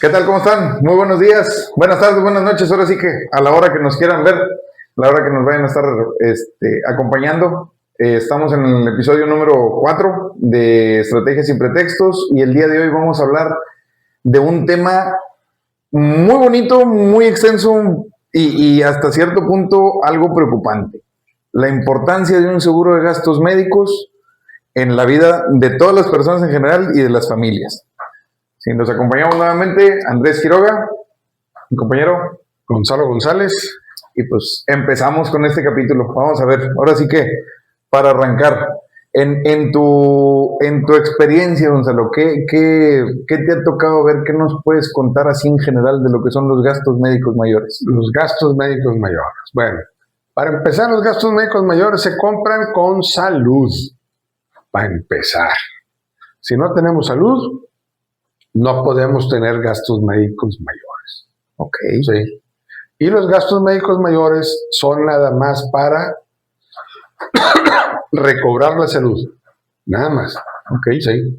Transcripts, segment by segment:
¿Qué tal? ¿Cómo están? Muy buenos días, buenas tardes, buenas noches. Ahora sí que a la hora que nos quieran ver, a la hora que nos vayan a estar acompañando. Estamos en el episodio número 4 de Estrategias sin Pretextos y el día de hoy vamos a hablar de un tema muy bonito, muy extenso y hasta cierto punto algo preocupante. La importancia de un seguro de gastos médicos en la vida de todas las personas en general y de las familias. Sí, nos acompañamos nuevamente Andrés Quiroga, mi compañero Gonzalo González, y pues empezamos con este capítulo. Vamos a ver, ahora sí que para arrancar, en tu experiencia, Gonzalo, ¿qué te ha tocado ver? ¿Qué nos puedes contar así en general de lo que son los gastos médicos mayores? Los gastos médicos mayores. Bueno, para empezar, los gastos médicos mayores se compran con salud. Para empezar, si no tenemos salud, no podemos tener gastos médicos mayores. Ok. Sí. Y los gastos médicos mayores son nada más para recobrar la salud. Nada más. Ok. Sí.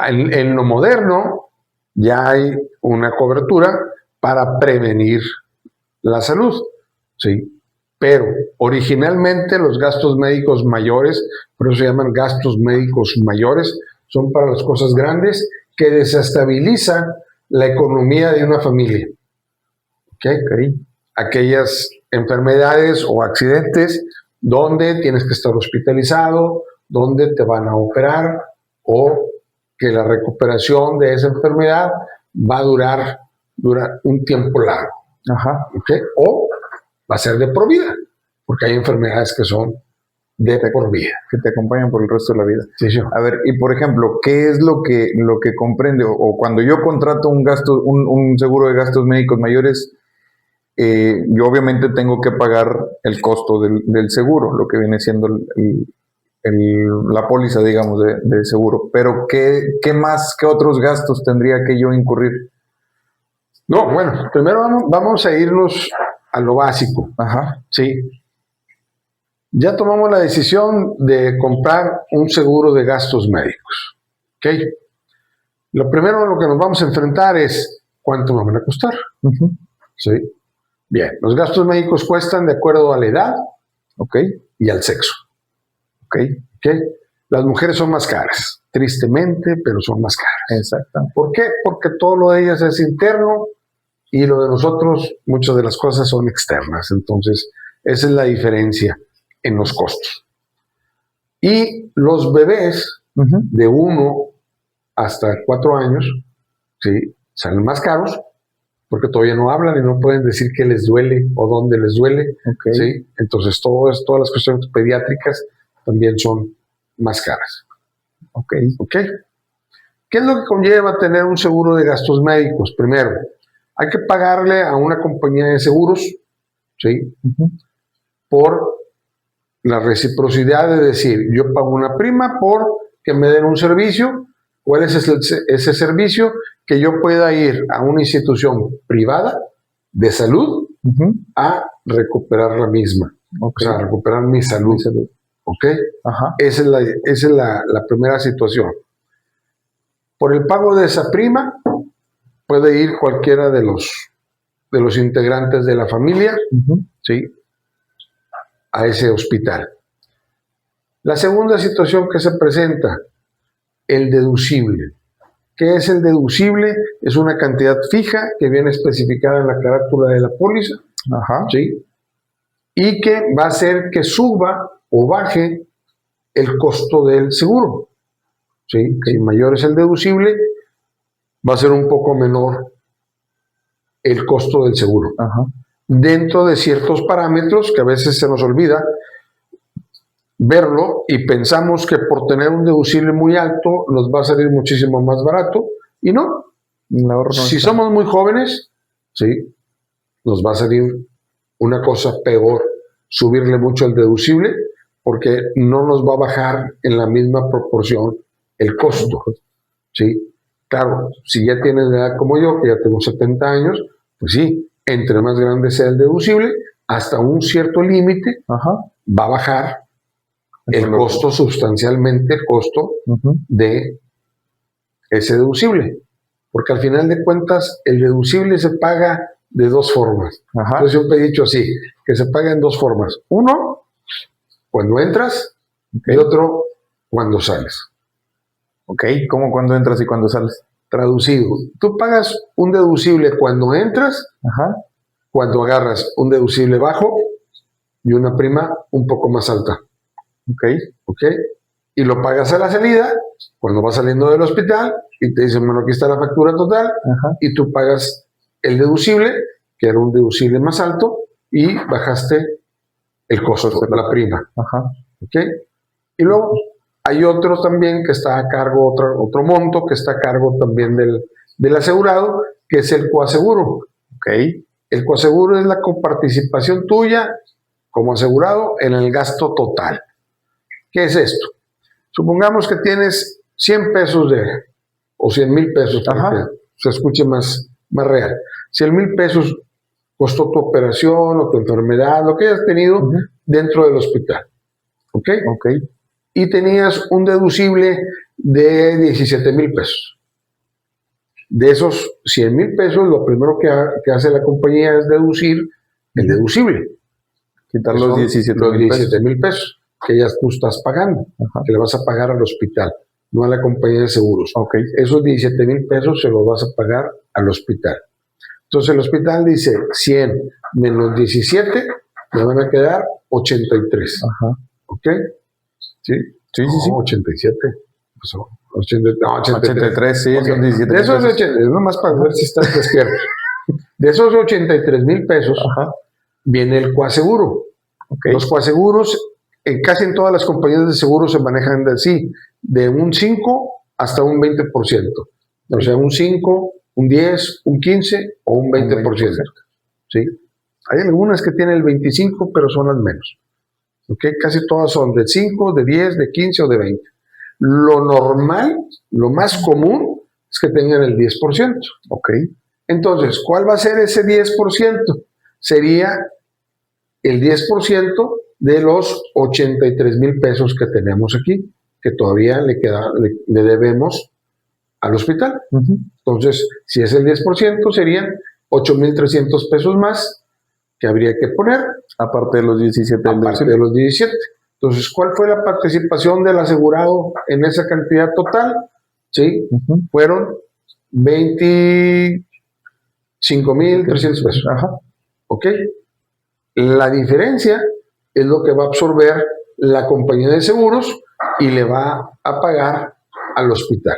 En lo moderno ya hay una cobertura para prevenir la salud. Sí. Pero originalmente los gastos médicos mayores, por eso se llaman gastos médicos mayores, son para las cosas grandes que desestabilizan la economía de una familia. ¿Okay? Aquellas enfermedades o accidentes donde tienes que estar hospitalizado, donde te van a operar o que la recuperación de esa enfermedad va a durar un tiempo largo. Ajá. ¿Okay? O va a ser de por vida, porque hay enfermedades que son de por vida. Que te acompañan por el resto de la vida. Sí, sí. A ver, y por ejemplo, ¿qué es lo que comprende? O cuando yo contrato un seguro de gastos médicos mayores, yo obviamente tengo que pagar el costo del seguro, lo que viene siendo la póliza, digamos, de seguro. Pero ¿qué otros gastos tendría que yo incurrir? No, bueno, primero vamos a irnos a lo básico. Ajá. Sí. Ya tomamos la decisión de comprar un seguro de gastos médicos. ¿Ok? Lo primero a lo que nos vamos a enfrentar es cuánto nos van a costar. Uh-huh. ¿Sí? Bien, los gastos médicos cuestan de acuerdo a la edad, ¿ok? Y al sexo. ¿Ok? ¿Ok? Las mujeres son más caras, tristemente, pero son más caras. Exacto. ¿Por qué? Porque todo lo de ellas es interno y lo de nosotros, muchas de las cosas son externas. Entonces, esa es la diferencia en los costos. Y los bebés uh-huh. de 1 hasta 4 años, ¿sí? Salen más caros porque todavía no hablan y no pueden decir qué les duele o dónde les duele. Okay. ¿Sí? Entonces todas las cuestiones pediátricas también son más caras. Ok. ¿Qué es lo que conlleva tener un seguro de gastos médicos? Primero, hay que pagarle a una compañía de seguros, ¿sí? Uh-huh. Por la reciprocidad de decir, yo pago una prima por que me den un servicio. ¿Cuál es ese servicio? Que yo pueda ir a una institución privada de salud uh-huh. a recuperar la misma, Okay. a recuperar mi salud. ¿Ok? Ajá. Esa es la primera situación. Por el pago de esa prima puede ir cualquiera de los integrantes de la familia, uh-huh. ¿sí? A ese hospital. La segunda situación que se presenta, el deducible. ¿Qué es el deducible? Es una cantidad fija que viene especificada en la carátula de la póliza. Ajá. ¿Sí? Y que va a hacer que suba o baje el costo del seguro. ¿Sí? Si mayor es el deducible, va a ser un poco menor el costo del seguro. Ajá. Dentro de ciertos parámetros que a veces se nos olvida verlo y pensamos que por tener un deducible muy alto nos va a salir muchísimo más barato y no. Si somos muy jóvenes, ¿sí? Nos va a salir una cosa peor, subirle mucho el deducible porque no nos va a bajar en la misma proporción el costo. ¿Sí? Claro, si ya tienes la edad como yo, que ya tengo 70 años, pues sí, entre más grande sea el deducible, hasta un cierto límite va a bajar el costo sustancialmente, el costo uh-huh. de ese deducible. porque al final de cuentas el deducible se paga de dos formas. Ajá. Yo siempre he dicho así, que se paga en dos formas. Uno, cuando entras, y otro, cuando sales. Ok, ¿cómo cuando entras y cuando sales? Traducido, tú pagas un deducible cuando entras, Ajá. cuando agarras un deducible bajo y una prima un poco más alta. Ok. ¿Ok? Y lo pagas a la salida, cuando vas saliendo del hospital, y te dicen, bueno, aquí está la factura total, Ajá. y tú pagas el deducible, que era un deducible más alto, y bajaste el costo, la prima. Ajá. ¿Ok? Y luego hay otro también que está a cargo, otro monto que está a cargo también del asegurado, que es el coaseguro. Ok. El coaseguro es la coparticipación tuya como asegurado en el gasto total. ¿Qué es esto? Supongamos que tienes 100 pesos o 100,000 pesos, para Ajá. que se escuche más real. 100,000 pesos costó tu operación o tu enfermedad, lo que hayas tenido dentro del hospital. ¿Ok? Ok. Y tenías un deducible de 17,000 pesos. De esos 100,000 pesos, lo primero que hace la compañía es deducir el deducible. Quitar Que los son 17,000 17,000 pesos que ya tú estás pagando, Ajá. que le vas a pagar al hospital, no a la compañía de seguros. Ok. Esos 17,000 pesos se los vas a pagar al hospital. Entonces el hospital dice 100 menos 17, me van a quedar 83. Ajá. ¿Ok? ¿Sí? Sí, No, sí, sí. 87. No, 83. 83, sí, Ok. son 17 De esos pesos. 80, es nomás para ver si estás despierto. De esos 83,000 pesos Ajá. viene el coaseguro. Ok. Los coaseguros, casi en todas las compañías de seguros se manejan de así, de un 5 hasta un 20%. O sea, un 5, un 10, un 15 o un 20%. ¿Sí? Hay algunas que tienen el 25, pero son las menos. ¿Ok? Casi todas son de 5, de 10, de 15 o de 20. Lo normal, lo más común, es que tengan el 10%. Ok. Entonces, ¿cuál va a ser ese 10%? Sería el 10% de los 83,000 pesos que tenemos aquí, que todavía le debemos al hospital. Entonces, si es el 10%, serían 8,300 pesos más que habría que poner. Aparte de los 17 del Aparte de los 17. Entonces, ¿cuál fue la participación del asegurado en esa cantidad total? Sí, fueron 25,300 pesos. Ajá. ¿Ok? La diferencia es lo que va a absorber la compañía de seguros y le va a pagar al hospital.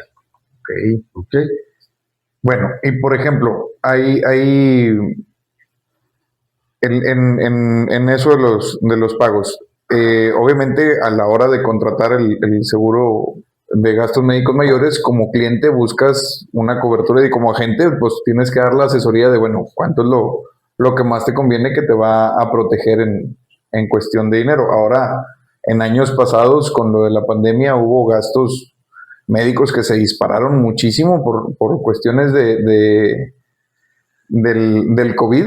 Ok. ¿Ok? Bueno, y por ejemplo, hay en eso de los pagos, obviamente a la hora de contratar el seguro de gastos médicos mayores, como cliente buscas una cobertura y como agente, pues tienes que dar la asesoría de, bueno, cuánto es lo que más te conviene que te va a proteger en cuestión de dinero. Ahora, en años pasados, con lo de la pandemia, hubo gastos médicos que se dispararon muchísimo por cuestiones del COVID.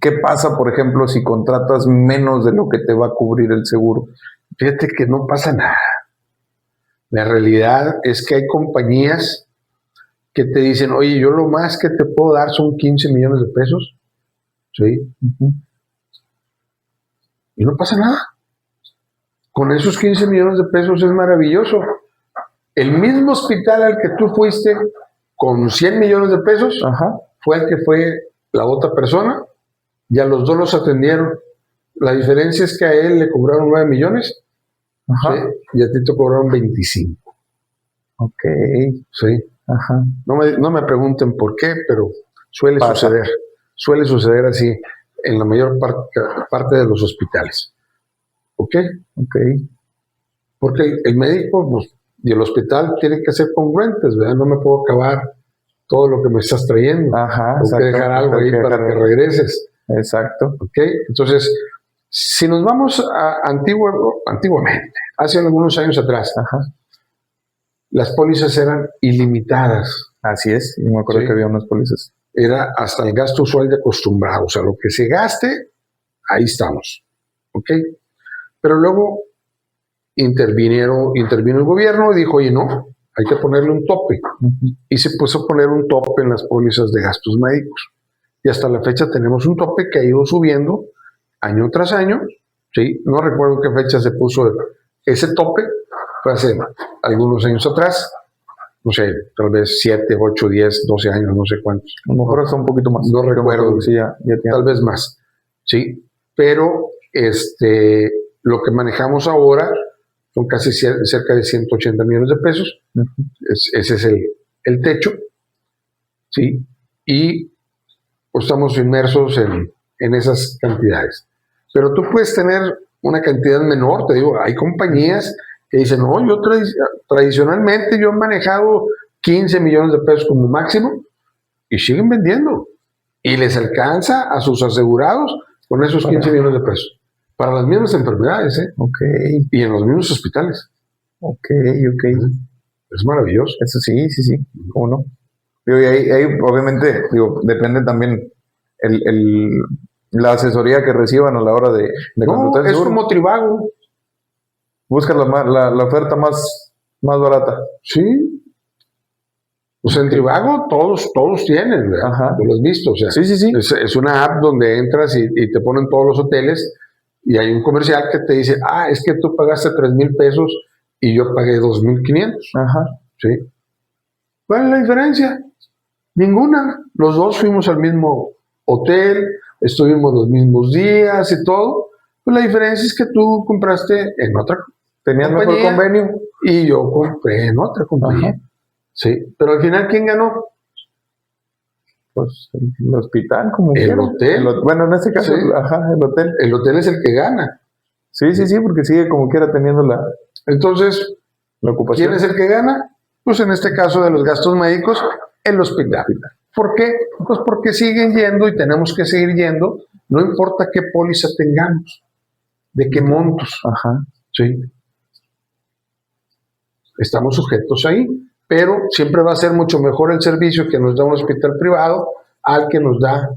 ¿Qué pasa, por ejemplo, si contratas menos de lo que te va a cubrir el seguro? Fíjate que no pasa nada. La realidad es que hay compañías que te dicen, oye, yo lo más que te puedo dar son 15 millones de pesos. ¿Sí? Y no pasa nada. Con esos 15 millones de pesos es maravilloso. El mismo hospital al que tú fuiste con 100 millones de pesos, Ajá. fue el que fue la otra persona, y a los dos los atendieron. La diferencia es que a él le cobraron 9 millones, Ajá. ¿sí? Y a ti te cobraron 25. Ok. ¿Sí? Ajá. No me pregunten por qué, pero suele Pasa. suceder. Suele suceder así en la mayor parte de los hospitales. ¿Ok? Ok. Porque el médico pues, y el hospital tienen que ser congruentes, ¿verdad? No me puedo acabar todo lo que me estás trayendo. Ajá. Tengo que dejar algo ahí para que regreses. Exacto. ¿Ok? Entonces, si nos vamos a antiguamente, hace algunos años atrás, Ajá. las pólizas eran ilimitadas. Así es. Yo me acuerdo Sí. que había unas pólizas. Era hasta el gasto usual de acostumbrado. O sea, lo que se gaste, ahí estamos. ¿Ok? Pero luego intervino el gobierno y dijo, oye, no, hay que ponerle un tope. Y se puso a poner un tope en las pólizas de gastos médicos. Y hasta la fecha tenemos un tope que ha ido subiendo año tras año. ¿Sí? No recuerdo qué fecha se puso ese tope, fue hace algunos años atrás, no sé, tal vez 7, 8, 10, 12 años, no sé cuántos. A lo mejor hasta un poquito más. No recuerdo, sí, ya tal vez más. ¿Sí? Pero lo que manejamos ahora son casi cerca de 180 millones de pesos. Ese es el techo. ¿Sí? Y pues, estamos inmersos en esas cantidades. Pero tú puedes tener una cantidad menor, te digo, hay compañías que dicen, no, yo tradicionalmente yo he manejado 15 millones de pesos como máximo y siguen vendiendo. Y les alcanza a sus asegurados con esos 15 millones de pesos. Para las mismas enfermedades, ¿eh? Okay. Y en los mismos hospitales. Ok. Es maravilloso. Eso sí, ¿cómo no? Digo, y ahí obviamente, depende también la asesoría que reciban a la hora de contratar el seguro. Es como Trivago. Busca la oferta más barata. Sí. O sea, en Trivago todos tienen, ¿verdad? Ajá. Tú lo has visto, o sea. Sí. Es una app donde entras y te ponen todos los hoteles y hay un comercial que te dice, es que tú pagaste 3,000 pesos y yo pagué 2,500. Ajá. Sí. ¿Cuál es la diferencia? Ninguna. Los dos fuimos al mismo hotel, estuvimos los mismos días y todo. Pues la diferencia es que tú compraste en otra Tenías mejor convenio y yo compré en otra compañía. Ajá. Sí, pero al final, ¿quién ganó? Pues el hospital, como el quiera. Hotel. Bueno, en este caso, sí. El hotel. El hotel es el que gana. Sí, porque sigue como quiera teniendo Entonces, la ocupación. ¿Quién es el que gana? Pues en este caso de los gastos médicos, el hospital. ¿Por qué? Pues porque siguen yendo y tenemos que seguir yendo, no importa qué póliza tengamos, de qué montos. Ajá. Sí. Estamos sujetos ahí, pero siempre va a ser mucho mejor el servicio que nos da un hospital privado al que nos da,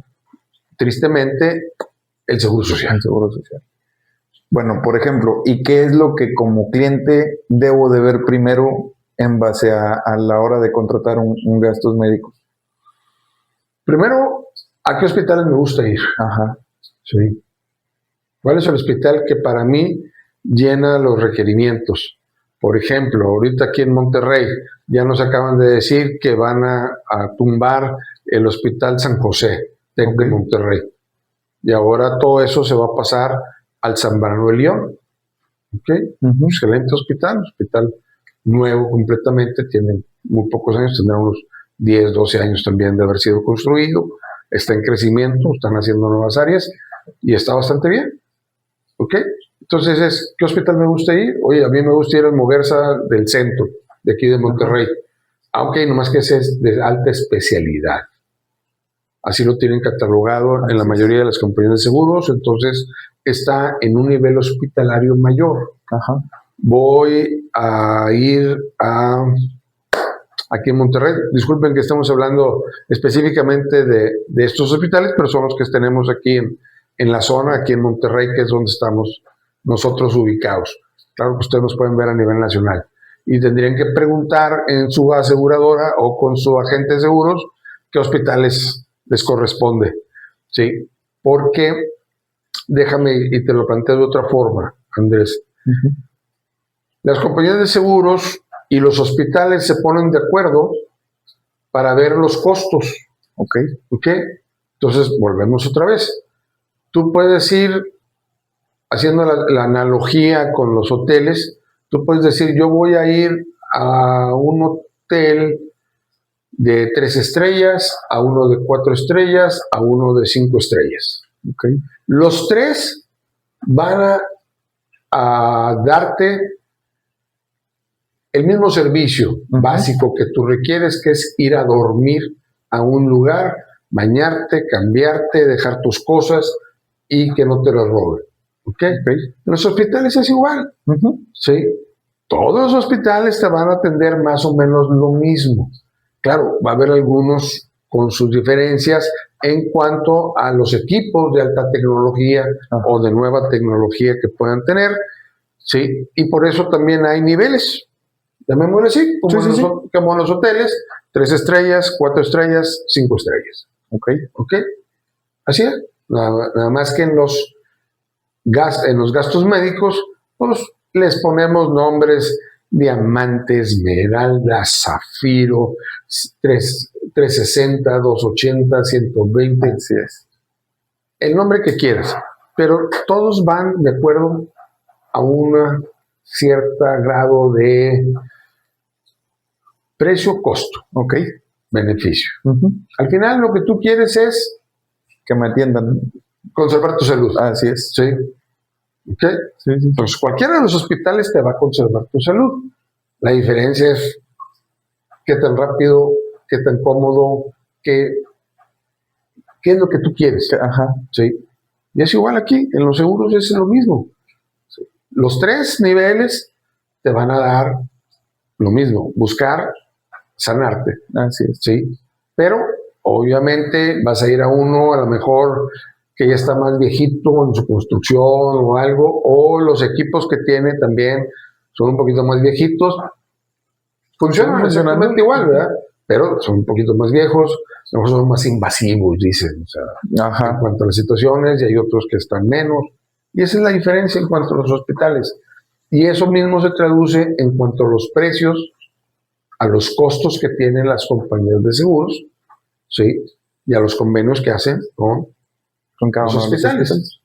tristemente, el Seguro Social. El Seguro Social. Bueno, por ejemplo, ¿y qué es lo que como cliente debo de ver primero en base a la hora de contratar un gastos médicos? Primero, ¿a qué hospitales me gusta ir? Ajá. Sí. ¿Cuál es el hospital que para mí llena los requerimientos? Por ejemplo, ahorita aquí en Monterrey ya nos acaban de decir que van a tumbar el Hospital San José de Monterrey. Y ahora todo eso se va a pasar al Zambrano de León. Excelente hospital nuevo completamente, tiene muy pocos años, tendrá unos 10, 12 años también de haber sido construido, está en crecimiento, están haciendo nuevas áreas y está bastante bien. Entonces, ¿qué hospital me gusta ir? Oye, a mí me gusta ir al Moversa del centro, de aquí de Monterrey, aunque nomás que ese es de alta especialidad. Así lo tienen catalogado en la mayoría de las compañías de seguros, entonces está en un nivel hospitalario mayor. Ajá. Voy a ir aquí en Monterrey. Disculpen que estamos hablando específicamente de estos hospitales, pero son los que tenemos aquí en la zona, aquí en Monterrey, que es donde estamos nosotros ubicados. Claro que ustedes nos pueden ver a nivel nacional. Y tendrían que preguntar en su aseguradora o con su agente de seguros qué hospitales les corresponde. ¿Sí? Porque, déjame y te lo planteo de otra forma, Andrés. Las compañías de seguros y los hospitales se ponen de acuerdo para ver los costos. Entonces, volvemos otra vez. Tú puedes ir, haciendo la analogía con los hoteles, tú puedes decir, yo voy a ir a un hotel de 3 estrellas, a uno de 4 estrellas, a uno de 5 estrellas. Los 3 van a darte el mismo servicio básico que tú requieres, que es ir a dormir a un lugar, bañarte, cambiarte, dejar tus cosas y que no te las roben. En los hospitales es igual. ¿Sí? Todos los hospitales te van a atender más o menos lo mismo. Claro, va a haber algunos con sus diferencias en cuanto a los equipos de alta tecnología o de nueva tecnología que puedan tener. ¿Sí? Y por eso también hay niveles. Llamémosle así, como, Sí, sí, como en los hoteles, 3 estrellas, 4 estrellas, 5 estrellas. Ok. ¿Ok? Así es. Nada más que en los gastos médicos, pues les ponemos nombres: diamante, esmeralda, zafiro, 360, 280, 120. Así es. El nombre que quieras, pero todos van de acuerdo a un cierto grado de precio-costo, Ok. beneficio. Uh-huh. Al final lo que tú quieres es Que me atiendan. conservar tu salud. Así es. ¿Sí? ¿Ok? Sí, sí. Entonces, cualquiera de los hospitales te va a conservar tu salud. La diferencia es qué tan rápido, qué tan cómodo, qué es lo que tú quieres. Ajá. ¿Sí? Y es igual aquí, en los seguros es lo mismo. ¿Sí? Los 3 niveles te van a dar lo mismo, buscar sanarte. Así es. ¿Sí? Pero obviamente vas a ir a uno a lo mejor que ya está más viejito en su construcción o algo, o los equipos que tiene también son un poquito más viejitos. Funcionan exactamente igual, ¿verdad? Pero son un poquito más viejos, a lo mejor son más invasivos, dicen, o sea, Ajá. en cuanto a las situaciones, y hay otros que están menos. Y esa es la diferencia en cuanto a los hospitales. Y eso mismo se traduce en cuanto a los precios, a los costos que tienen las compañías de seguros, ¿sí? Y a los convenios que hacen con cada los uno de los hospitales.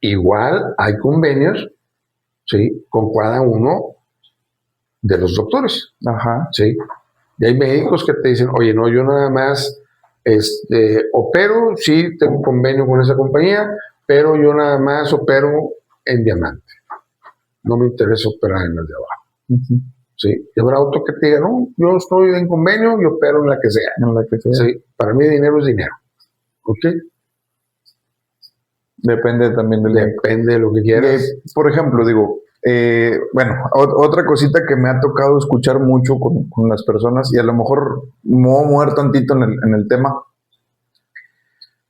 Igual hay convenios, ¿sí? Con cada uno de los doctores. Ajá. ¿Sí? Y hay médicos que te dicen: oye, no, yo nada más opero, sí tengo convenio con esa compañía, pero yo nada más opero en diamante. No me interesa operar en las de abajo. Uh-huh. ¿Sí? Y habrá otro que te diga: no, yo estoy en convenio, yo opero en la que sea. En la que sea. ¿Sí? Para mí dinero es dinero. ¿Ok? Depende también del médico. Depende de lo que quieras. Por ejemplo, digo, bueno, otra cosita que me ha tocado escuchar mucho con las personas, y a lo mejor me voy a mover tantito en el tema,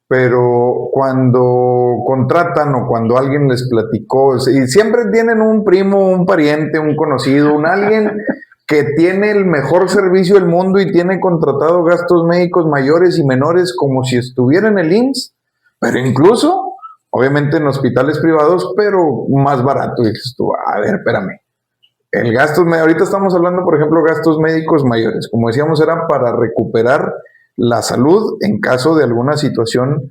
pero cuando contratan o cuando alguien les platicó, y siempre tienen un primo, un pariente, un conocido, un alguien que tiene el mejor servicio del mundo y tiene contratado gastos médicos mayores y menores como si estuviera en el IMSS, pero incluso, obviamente en hospitales privados, pero más barato. Y dices tú, a ver, espérame. El gasto, ahorita estamos hablando, por ejemplo, gastos médicos mayores. Como decíamos, era para recuperar la salud en caso de alguna situación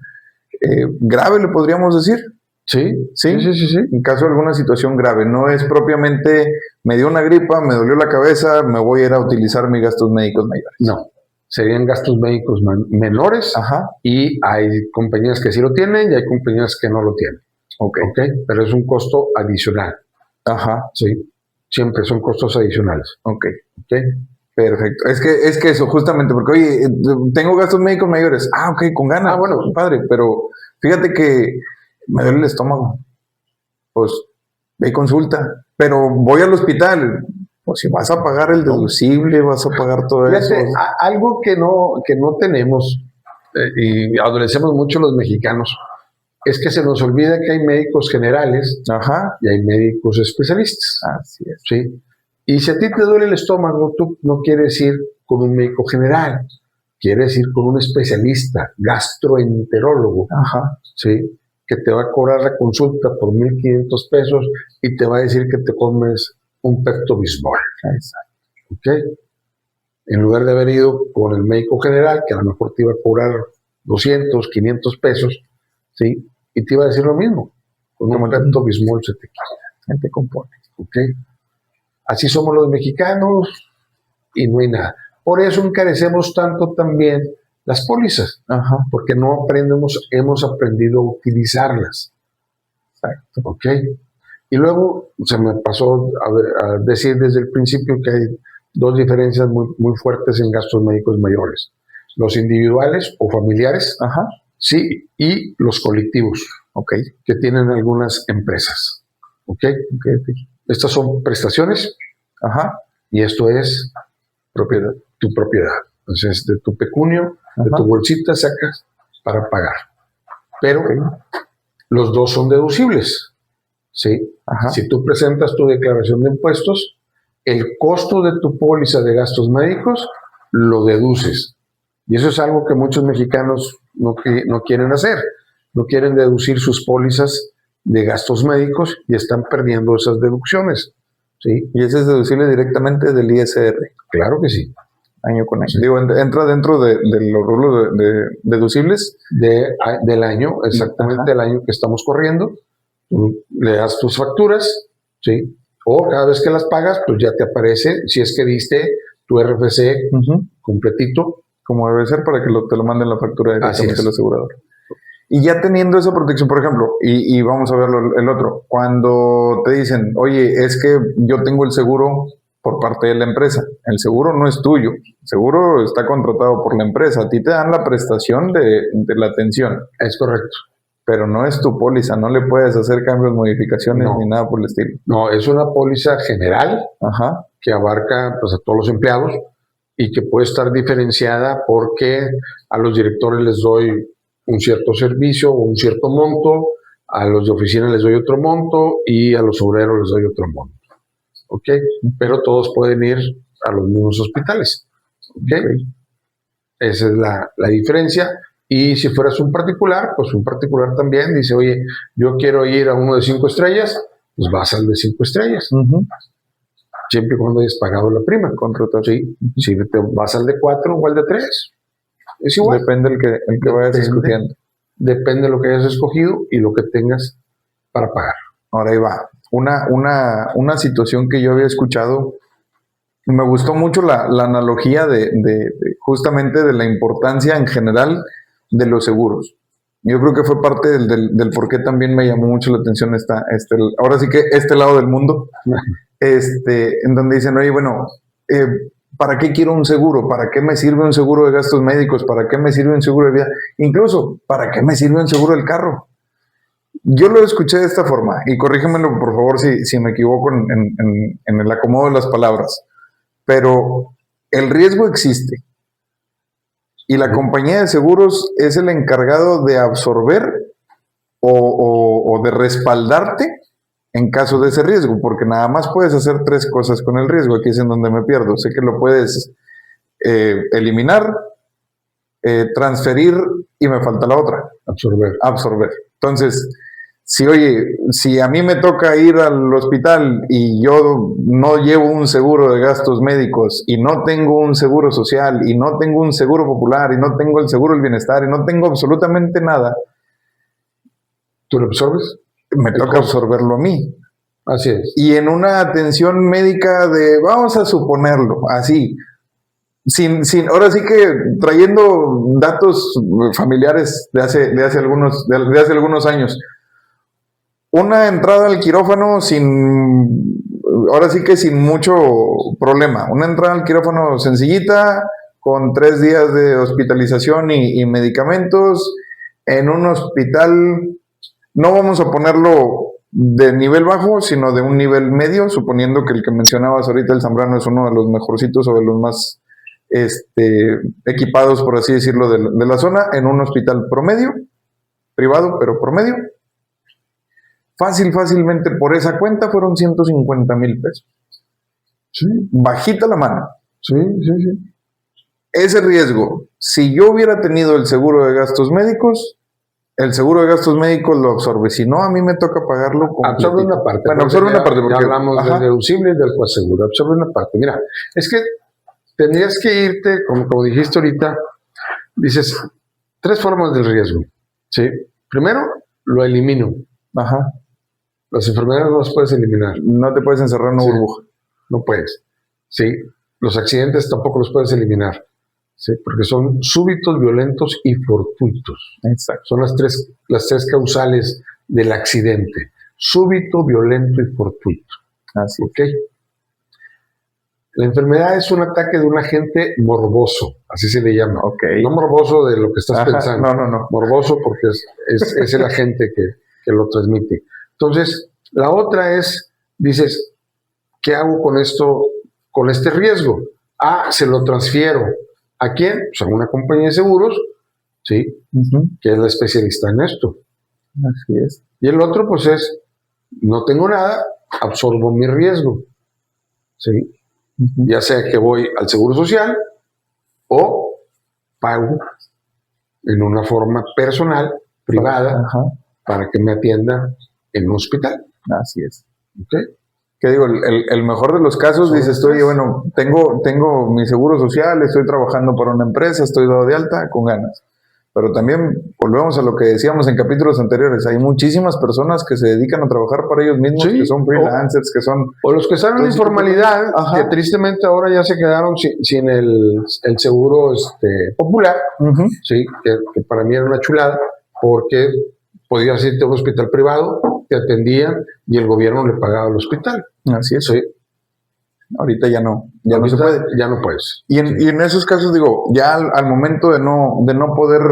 grave, le podríamos decir. Sí, sí, sí, sí, sí. En caso de alguna situación grave. No es propiamente, me dio una gripa, me dolió la cabeza, me voy a ir a utilizar mis gastos médicos mayores. No, serían gastos médicos menores. Ajá. Y hay compañías que sí lo tienen y hay compañías que no lo tienen. Ok. Pero es un costo adicional. Ajá. Sí, siempre son costos adicionales. Ok. Perfecto. Es que eso, justamente, porque, oye, tengo gastos médicos mayores. Ah, ok, con ganas. Bueno, padre, pero fíjate que me duele el estómago. Pues, ve y consulta. Pero voy al hospital. Pues si vas a pagar el deducible, vas a pagar todo eso. Algo que no tenemos, y adolecemos mucho los mexicanos, es que se nos olvida que hay médicos generales. Ajá. Y hay médicos especialistas. Así es. ¿Sí? Y si a ti te duele el estómago, tú no quieres ir con un médico general, quieres ir con un especialista, gastroenterólogo. Ajá. ¿Sí? Que te va a cobrar la consulta por 1,500 pesos y te va a decir que te comes un Pepto-Bismol. Exacto. ¿Ok? En lugar de haber ido con el médico general, que a lo mejor te iba a cobrar 200, 500 pesos, ¿sí? Y te iba a decir lo mismo. Con un Pepto-Bismol se te quita. Se te compone. ¿Ok? Así somos los mexicanos y no hay nada. Por eso encarecemos tanto también las pólizas. Ajá. Porque no hemos aprendido a utilizarlas. Exacto. ¿Ok? Y luego se me pasó a decir desde el principio que hay 2 diferencias muy, muy fuertes en gastos médicos mayores. Los individuales o familiares. Ajá. Sí, y los colectivos. Ok. Que tienen algunas empresas. ¿Ok? Estas son prestaciones. Ajá. Y esto es propiedad, tu propiedad. Entonces, de tu pecunio, de tu bolsita sacas para pagar. Pero los 2 son deducibles. ¿Sí? Ajá. Si tú presentas tu declaración de impuestos, el costo de tu póliza de gastos médicos lo deduces. Y eso es algo que muchos mexicanos no quieren hacer. No quieren deducir sus pólizas de gastos médicos y están perdiendo esas deducciones. ¿Sí? Y ese es deducible directamente del ISR. Claro que sí. Año con año. Sí. Digo, entra dentro de los rubros de deducibles. Del año, exactamente del año que estamos corriendo. Tú le das tus facturas, ¿sí? O cada vez que las pagas, pues ya te aparece, si es que diste tu RFC completito. Como debe ser para que te lo manden la factura directamente al asegurador. Y ya teniendo esa protección, por ejemplo, y vamos a verlo el otro, cuando te dicen, oye, es que yo tengo el seguro por parte de la empresa, el seguro no es tuyo, el seguro está contratado por la empresa, a ti te dan la prestación de la atención. Es correcto. Pero no es tu póliza, no le puedes hacer cambios, modificaciones ni nada por el estilo. No, es una póliza general que abarca pues, a todos los empleados y que puede estar diferenciada porque a los directores les doy un cierto servicio o un cierto monto, a los de oficina les doy otro monto y a los obreros les doy otro monto. ¿Ok? Pero todos pueden ir a los mismos hospitales. ¿Ok? Esa es la diferencia. Y si fueras un particular, pues un particular también dice, oye, yo quiero ir a uno de 5 estrellas, pues vas al de 5 estrellas. Siempre y cuando hayas pagado la prima. Sí. Si te vas al de 4 o al de 3, es igual. Depende el que vayas escogiendo. Depende de lo que hayas escogido y lo que tengas para pagar. Ahora ahí va. Una situación que yo había escuchado, me gustó mucho la analogía de justamente de la importancia en general de los seguros. Yo creo que fue parte del por qué también me llamó mucho la atención ahora sí que este lado del mundo, en donde dicen, oye, bueno, ¿para qué quiero un seguro? ¿Para qué me sirve un seguro de gastos médicos? ¿Para qué me sirve un seguro de vida? Incluso, ¿para qué me sirve un seguro del carro? Yo lo escuché de esta forma, y corrígemelo por favor si me equivoco en el acomodo de las palabras, pero el riesgo existe. Y la compañía de seguros es el encargado de absorber o de respaldarte en caso de ese riesgo, porque nada más puedes hacer 3 cosas con el riesgo. Aquí es en donde me pierdo. Sé que lo puedes eliminar, transferir y me falta la otra. Absorber. Entonces, si a mí me toca ir al hospital y yo no llevo un seguro de gastos médicos y no tengo un seguro social y no tengo un seguro popular y no tengo el seguro del bienestar y no tengo absolutamente nada, ¿tú lo absorbes? Me toca absorberlo a mí. Así es. Y en una atención médica vamos a suponerlo, así, ahora sí que trayendo datos familiares de hace algunos años. Una entrada al quirófano ahora sí que sin mucho problema. Una entrada al quirófano sencillita, con 3 días de hospitalización y medicamentos, en un hospital, no vamos a ponerlo de nivel bajo, sino de un nivel medio, suponiendo que el que mencionabas ahorita, el Zambrano, es uno de los mejorcitos o de los más equipados, por así decirlo, de la zona, en un hospital promedio, privado, pero promedio. Fácilmente por esa cuenta fueron 150,000 pesos. Sí. Bajita la mano. Sí. Ese riesgo, si yo hubiera tenido el seguro de gastos médicos, el seguro de gastos médicos lo absorbe. Si no, a mí me toca pagarlo completito. Absorbe una parte. Bueno, absorbe una parte. Porque ya hablamos del deducible y del coaseguro. Absorbe una parte. Mira, es que tendrías que irte, como dijiste ahorita, dices, 3 formas del riesgo. ¿Sí? Primero, lo elimino. Las enfermedades no las puedes eliminar. No te puedes encerrar en una burbuja. No puedes. ¿Sí? Los accidentes tampoco los puedes eliminar. ¿Sí? Porque son súbitos, violentos y fortuitos. Exacto. Son las tres causales del accidente. Súbito, violento y fortuito. Así. ¿Ok? La enfermedad es un ataque de un agente morboso, así se le llama. Okay. No morboso de lo que estás pensando. No. Morboso porque es el agente que lo transmite. Entonces, la otra es, dices, ¿qué hago con esto, con este riesgo? Se lo transfiero. ¿A quién? Pues a una compañía de seguros, ¿sí? Que es la especialista en esto. Así es. Y el otro, pues no tengo nada, absorbo mi riesgo. ¿sí? Ya sea que voy al Seguro Social o pago en una forma personal, privada, para que me atienda en un hospital. Así es. ¿Okay? Que digo, el mejor de los casos, dices tú, oye, bueno, tengo mi seguro social, estoy trabajando para una empresa, estoy dado de alta, con ganas. Pero también volvemos a lo que decíamos en capítulos anteriores, hay muchísimas personas que se dedican a trabajar para ellos mismos, sí, que son freelancers, que son... O los que están en informalidad, que tristemente ahora ya se quedaron sin el seguro popular, sí, que para mí era una chulada, porque podías irte a un hospital privado, te atendían y el gobierno le pagaba al hospital. Así es. Sí. Ahorita ya no Ahorita se puede. Ya no puedes. Y en esos casos, digo, ya al momento de no poder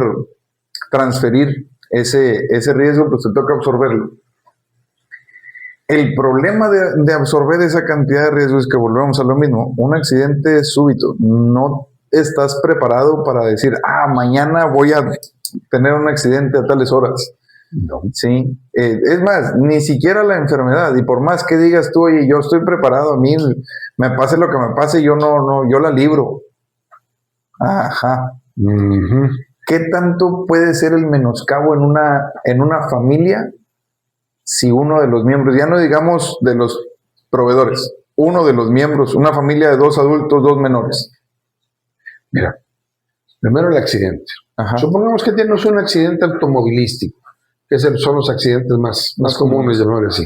transferir ese riesgo, pues te toca absorberlo. El problema de absorber esa cantidad de riesgo es que volvemos a lo mismo. Un accidente súbito. No estás preparado para decir, mañana voy a tener un accidente a tales horas. No. Sí, es más, ni siquiera la enfermedad, y por más que digas tú, oye, yo estoy preparado, a mí me pase lo que me pase, yo yo la libro. ¿Qué tanto puede ser el menoscabo en una familia si uno de los miembros, ya no digamos de los proveedores, uno de los miembros, una familia de 2 adultos, 2 menores? Mira, primero el accidente. Supongamos que tienes un accidente automovilístico, que son los accidentes más comunes, llamémoslo así.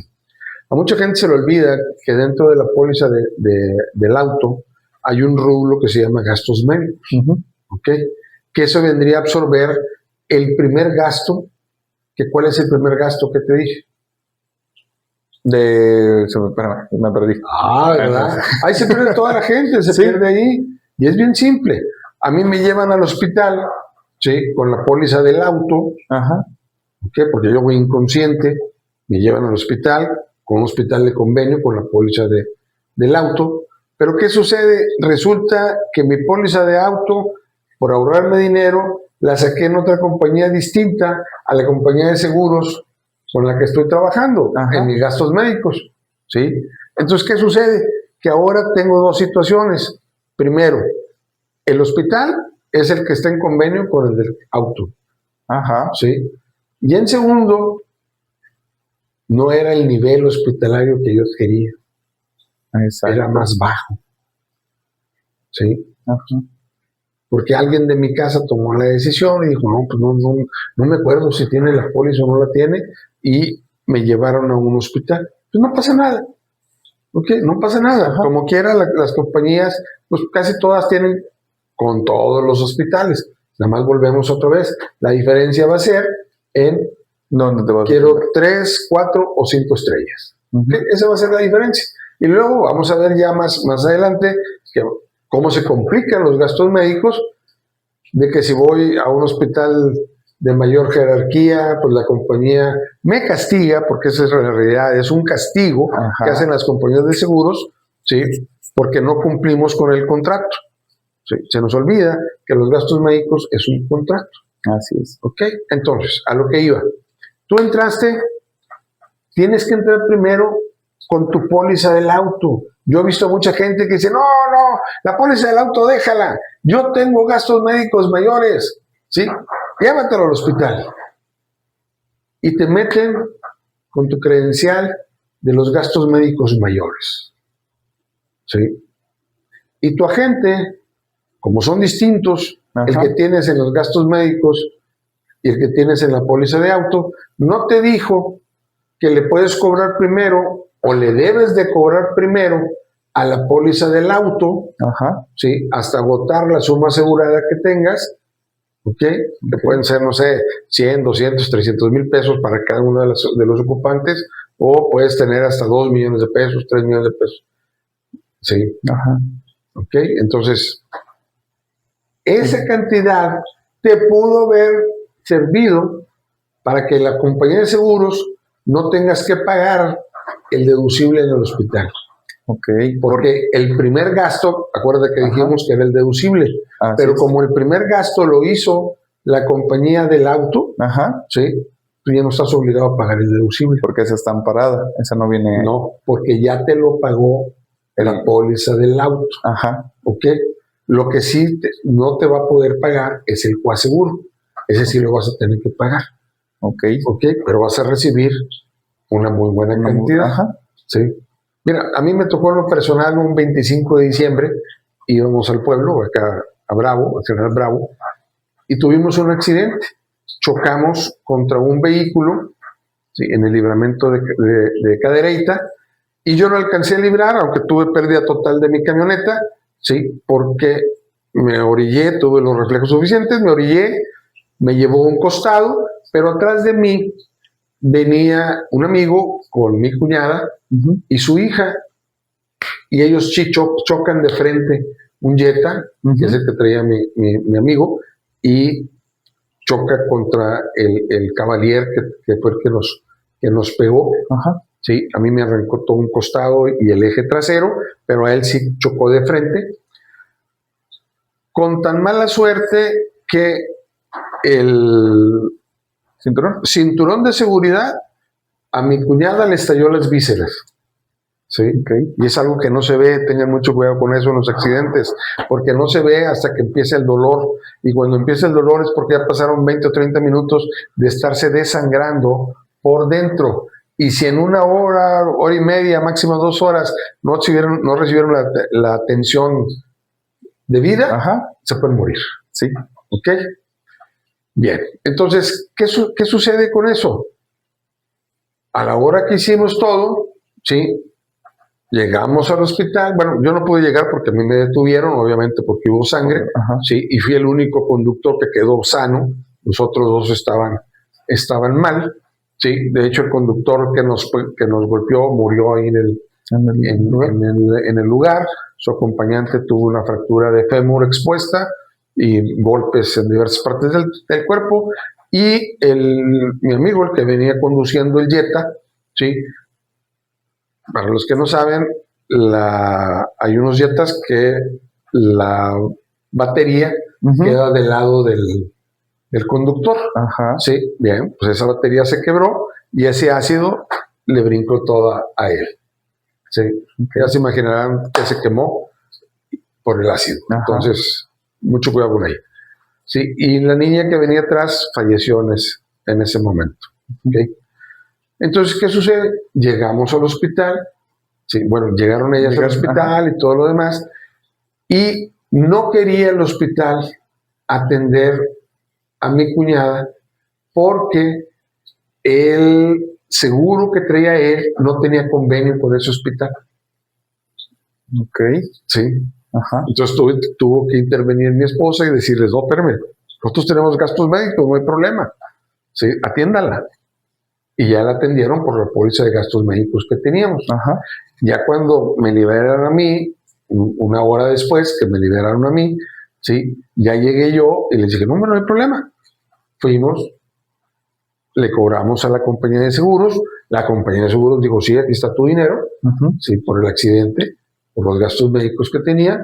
A mucha gente se le olvida que dentro de la póliza del auto hay un rublo que se llama gastos médicos, ¿okay? Que eso vendría a absorber el primer gasto. ¿Cuál es el primer gasto que te dije? Espérame, me perdí. ¿Verdad? Ahí se pierde toda la gente, se pierde ahí. Y es bien simple. A mí me llevan al hospital, ¿sí? Con la póliza del auto. ¿Okay? Porque yo voy inconsciente, me llevan al hospital, con un hospital de convenio, con la póliza del auto. Pero ¿qué sucede? Resulta que mi póliza de auto, por ahorrarme dinero, la saqué en otra compañía distinta a la compañía de seguros con la que estoy trabajando, en mis gastos médicos, ¿sí? Entonces, ¿qué sucede? Que ahora tengo 2 situaciones. Primero, el hospital es el que está en convenio con el del auto, ¿sí? Y en segundo, no era el nivel hospitalario que yo quería. Era más bajo, ¿sí? Porque alguien de mi casa tomó la decisión y dijo, pues no me acuerdo si tiene la póliza o no la tiene, y me llevaron a un hospital. Pues no pasa nada, ¿ok? No pasa nada. Como quiera, las compañías, pues casi todas tienen con todos los hospitales. Nada más volvemos otra vez. La diferencia va a ser en ¿dónde te vas? Quiero 3, 4 o 5 estrellas. ¿Okay? Esa va a ser la diferencia. Y luego vamos a ver ya más adelante cómo se complican los gastos médicos, de que si voy a un hospital de mayor jerarquía, pues la compañía me castiga, porque esa es la realidad, es un castigo que hacen las compañías de seguros, ¿sí? Porque no cumplimos con el contrato. ¿Sí? Se nos olvida que los gastos médicos es un contrato. Así es. ¿Ok? Entonces, a lo que iba. Tú entraste, tienes que entrar primero con tu póliza del auto. Yo he visto mucha gente que dice, no, la póliza del auto déjala, yo tengo gastos médicos mayores, ¿sí? Llévatelo al hospital. Y te meten con tu credencial de los gastos médicos mayores, ¿sí? Y tu agente, como son distintos, el que tienes en los gastos médicos y el que tienes en la póliza de auto, no te dijo que le puedes cobrar primero o le debes de cobrar primero a la póliza del auto, ¿sí? Hasta agotar la suma asegurada que tengas, ¿ok? Que pueden ser, no sé, 100, 200, 300 mil pesos para cada uno de los ocupantes, o puedes tener hasta 2 millones de pesos, 3 millones de pesos, ¿sí? ¿Ok? Entonces, esa cantidad te pudo haber servido para que la compañía de seguros no tengas que pagar el deducible en el hospital. Porque el primer gasto, acuérdate que dijimos que era el deducible, pero como el primer gasto lo hizo la compañía del auto, ¿sí? Tú ya no estás obligado a pagar el deducible. Porque esa está amparada, esa no viene... No, porque ya te lo pagó la póliza del auto. Ajá. ¿Ok? Lo que sí no te va a poder pagar es el coaseguro. Ese sí lo vas a tener que pagar. Ok. ¿Ok? Pero vas a recibir una muy buena cantidad. Ajá. Sí. Mira, a mí me tocó en lo personal un 25 de diciembre, íbamos al pueblo, acá a Bravo, a General Bravo, y tuvimos un accidente. Chocamos contra un vehículo, ¿sí?, en el libramiento de Cadereyta, y yo no alcancé a librar, aunque tuve pérdida total de mi camioneta, ¿sí?, porque me orillé, tuve los reflejos suficientes, me orillé, me llevó a un costado, pero atrás de mí venía un amigo con mi cuñada y su hija, y ellos sí chocan de frente un Jetta, que es el que traía mi amigo, y choca contra el Cavalier, que fue el que nos pegó. Ajá. Sí, a mí me arrancó todo un costado y el eje trasero, pero a él sí chocó de frente, con tan mala suerte que el cinturón de seguridad a mi cuñada le estalló las vísceras. ¿Sí? Okay. Y es algo que no se ve, tengan mucho cuidado con eso en los accidentes, porque no se ve hasta que empieza el dolor, y cuando empieza el dolor es porque ya pasaron 20 o 30 minutos de estarse desangrando por dentro, y si en una hora, hora y media, máximo 2 horas, no recibieron la atención debida, ajá, se pueden morir. Sí. ¿Ok? Bien, entonces, ¿qué sucede con eso? A la hora que hicimos todo, ¿sí?, llegamos al hospital. Bueno, yo no pude llegar porque a mí me detuvieron, obviamente porque hubo sangre, ajá, sí, y fui el único conductor que quedó sano. Los otros dos estaban mal, sí. De hecho, el conductor que nos golpeó murió ahí en el lugar. Su acompañante tuvo una fractura de fémur expuesta y golpes en diversas partes del cuerpo. Y mi amigo, el que venía conduciendo el Jetta, sí. Para los que no saben, hay unos Jettas que la batería queda del lado del conductor. Ajá. Sí, bien, pues esa batería se quebró y ese ácido le brincó toda a él. Sí, okay. Ya se imaginarán que se quemó por el ácido. Ajá. Entonces, mucho cuidado con ella. Sí, y la niña que venía atrás falleció en ese momento. ¿Okay? Entonces, ¿qué sucede? Llegamos al hospital, sí, bueno, llegaron ellas al hospital, ajá, y todo lo demás, y no quería el hospital atender a mi cuñada porque el seguro que traía él no tenía convenio con ese hospital. Ok. Sí. Ajá. Entonces tuvo que intervenir mi esposa y decirles, no, espérame, nosotros tenemos gastos médicos, no hay problema. Sí, atiéndala. Y ya la atendieron por la póliza de gastos médicos que teníamos. Ajá. Ya cuando me liberaron a mí, una hora después que me liberaron a mí, ¿sí?, ya llegué yo y les dije, no hay problema. Fuimos, le cobramos a la compañía de seguros, la compañía de seguros dijo, sí, aquí está tu dinero, sí, por el accidente, por los gastos médicos que tenía,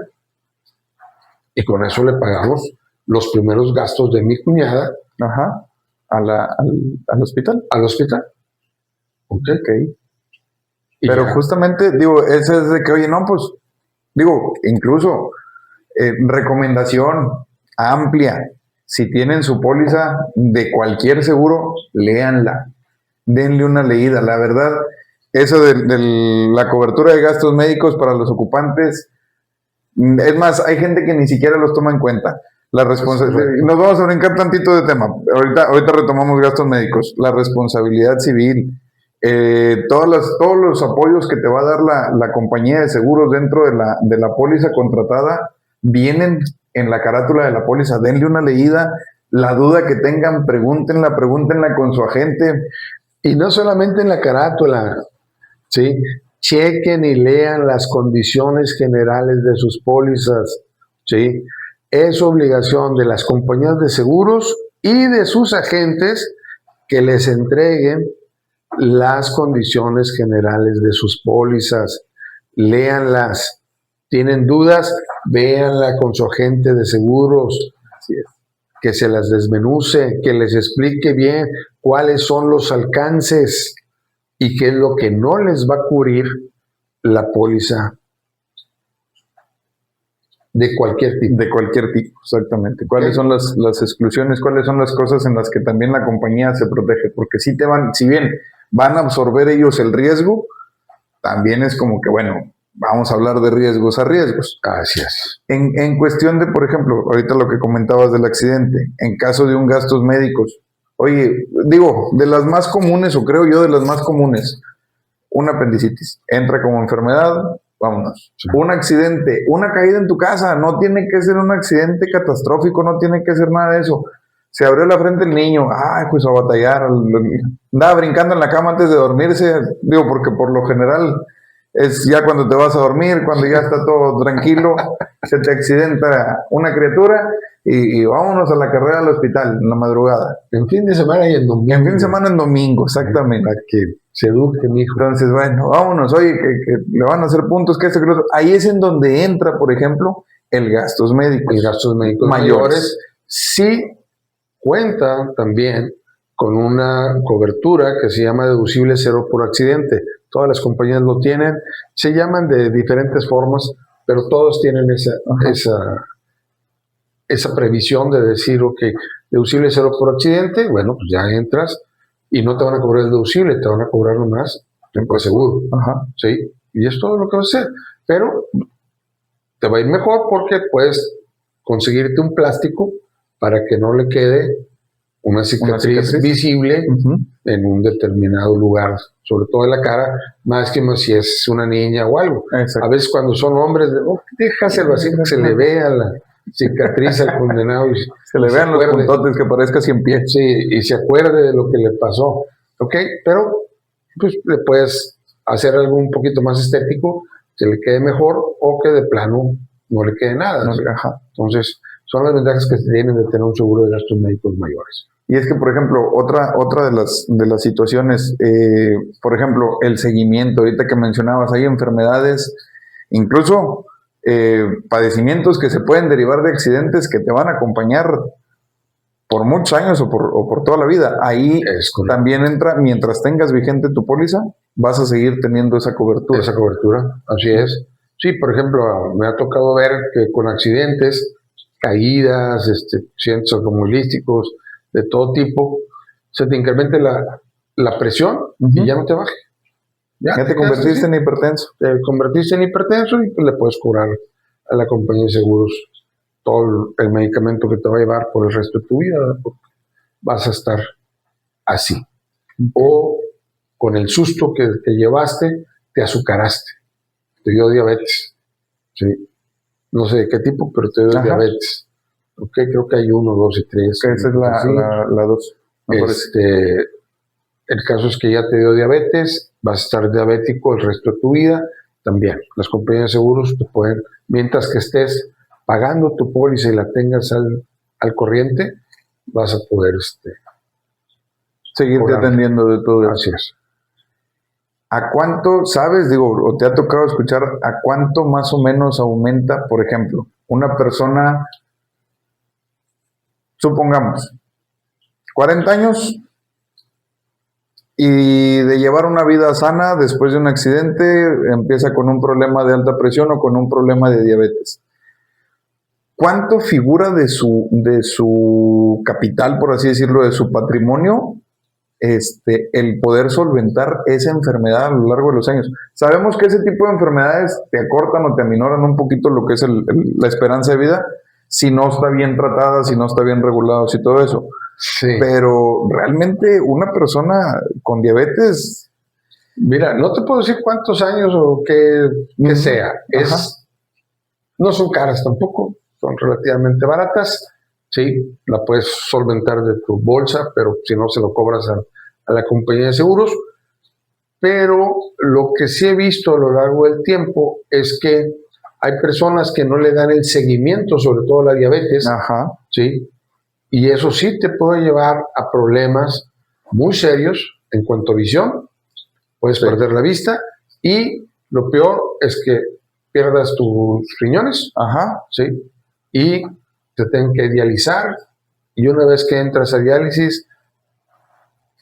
y con eso le pagamos los primeros gastos de mi cuñada. Ajá. ¿Al hospital? Al hospital. Okay. Pero ya, justamente, digo, eso es de que, oye, no, pues, digo, incluso recomendación amplia. Si tienen su póliza de cualquier seguro, léanla. Denle una leída. La verdad, eso de la cobertura de gastos médicos para los ocupantes, es más, hay gente que ni siquiera los toma en cuenta. La responsabilidad, nos vamos a brincar tantito de tema. Ahorita retomamos gastos médicos. La responsabilidad civil, todos los apoyos que te va a dar la compañía de seguros dentro de la póliza contratada vienen en la carátula de la póliza. Denle una leída. La duda que tengan, pregúntenla con su agente. Y no solamente en la carátula, ¿sí? Chequen y lean las condiciones generales de sus pólizas, ¿sí? Es obligación de las compañías de seguros y de sus agentes que les entreguen las condiciones generales de sus pólizas. Léanlas. ¿Tienen dudas? Véanla con su agente de seguros. Así es. Que se las desmenuce, que les explique bien cuáles son los alcances y qué es lo que no les va a cubrir la póliza De cualquier tipo. De cualquier tipo, exactamente. ¿Cuáles son las exclusiones? ¿Cuáles son las cosas en las que también la compañía se protege? Porque si bien van a absorber ellos el riesgo, también es como que, bueno, vamos a hablar de riesgos a riesgos. Así es. En cuestión de, por ejemplo, ahorita lo que comentabas del accidente, en caso de un gastos médicos, oye, digo, de las más comunes, o creo yo de las más comunes, una apendicitis, entra como enfermedad, vámonos. Sí. Un accidente, una caída en tu casa, no tiene que ser un accidente catastrófico, no tiene que ser nada de eso. Se abrió la frente el niño, pues a batallar, andaba brincando en la cama antes de dormirse, digo, porque por lo general es ya cuando te vas a dormir, cuando ya está todo tranquilo, se te accidenta una criatura y vámonos a la carrera al hospital en la madrugada. En fin de semana y en domingo. En fin de semana en domingo, exactamente. Para que se eduque, mi hijo. Entonces, bueno, vámonos, oye, que le van a hacer puntos, que esto, que lo otro. Ahí es en donde entra, por ejemplo, el gastos médicos. El gastos médicos mayores. Sí cuenta también con una cobertura que se llama deducible cero por accidente. Todas las compañías lo tienen, se llaman de diferentes formas, pero todos tienen esa previsión de decir, ok, deducible cero por accidente, bueno, pues ya entras y no te van a cobrar el deducible, te van a cobrar nomás el seguro. ¿Sí? Y es todo lo que vas a hacer. Pero te va a ir mejor porque puedes conseguirte un plástico para que no le quede una cicatriz visible en un determinado lugar, sobre todo en la cara, más que si es una niña o algo. Exacto. A veces cuando son hombres, déjaselo así que se le vea la cicatriz al condenado y se le vean los puntotes, que parezca 100 pies. Sí, y se acuerde de lo que le pasó. ¿Ok? Pero pues le puedes hacer algo un poquito más estético, que le quede mejor, o que de plano no le quede nada. No, entonces, son las ventajas que se tienen de tener un seguro de gastos médicos mayores. Y es que, por ejemplo, otra de las situaciones, por ejemplo, el seguimiento, ahorita que mencionabas, hay enfermedades, incluso padecimientos que se pueden derivar de accidentes que te van a acompañar por muchos años o por toda la vida. Ahí también entra, mientras tengas vigente tu póliza, vas a seguir teniendo esa cobertura. Esa cobertura, así es. Sí, por ejemplo, me ha tocado ver que con accidentes, caídas, accidentes automovilísticos, de todo tipo, se te incremente la presión y ya no te baje. Ya te convertiste en hipertenso. Te convertiste en hipertenso y pues le puedes cobrar a la compañía de seguros todo el medicamento que te va a llevar por el resto de tu vida, porque vas a estar así. O con el susto que te llevaste, te azucaraste, te dio diabetes. ¿Sí? No sé de qué tipo, pero te dio diabetes. Okay, creo que hay 1, 2 y 3. Esa es la 2. El caso es que ya te dio diabetes, vas a estar diabético el resto de tu vida. También las compañías de seguros te pueden, mientras que estés pagando tu póliza y la tengas al corriente, vas a poder seguirte atendiendo de todo eso. Así es. ¿A cuánto, sabes, o te ha tocado escuchar, a cuánto más o menos aumenta, por ejemplo, una persona, supongamos, 40 años y de llevar una vida sana después de un accidente, empieza con un problema de alta presión o con un problema de diabetes? ¿Cuánto figura de su capital, por así decirlo, de su patrimonio, el poder solventar esa enfermedad a lo largo de los años? Sabemos que ese tipo de enfermedades te acortan o te aminoran un poquito lo que es la esperanza de vida, si no está bien tratada, si no está bien regulado, si todo eso. Sí. Pero realmente una persona con diabetes... Mira, no te puedo decir cuántos años o qué sea. No son caras tampoco, son relativamente baratas. Sí, la puedes solventar de tu bolsa, pero si no se lo cobras a la compañía de seguros. Pero lo que sí he visto a lo largo del tiempo es que hay personas que no le dan el seguimiento, sobre todo la diabetes. ¿Sí? Y eso sí te puede llevar a problemas muy serios en cuanto a visión. Puedes perder la vista y lo peor es que pierdas tus riñones. ¿Sí? Y te tienen que dializar, y una vez que entras a diálisis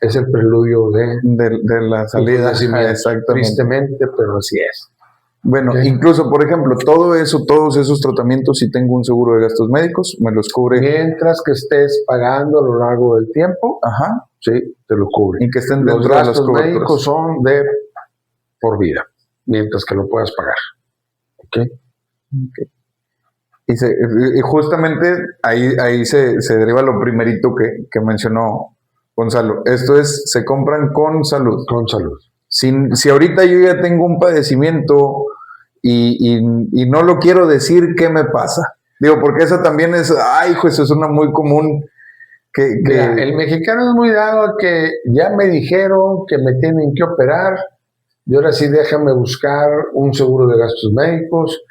es el preludio de la salida. Exactamente. Tristemente, pero así es. Bueno, Ok. incluso, por ejemplo, todos esos tratamientos, si tengo un seguro de gastos médicos, me los cubre. Mientras que estés pagando a lo largo del tiempo, Ajá. sí, te lo cubre. Y que estén Los dentro de las gastos coberturas. médicos son de por vida, mientras que lo puedas pagar. ¿Ok? Y justamente ahí se deriva lo primerito que mencionó Gonzalo. Esto es, se compran con salud. Con salud. Si ahorita yo ya tengo un padecimiento y no lo quiero decir, ¿qué me pasa? Digo, porque esa también es, ay, pues es una muy común que Mira, el mexicano es muy dado a que ya me dijeron que me tienen que operar y ahora sí déjame buscar un seguro de gastos médicos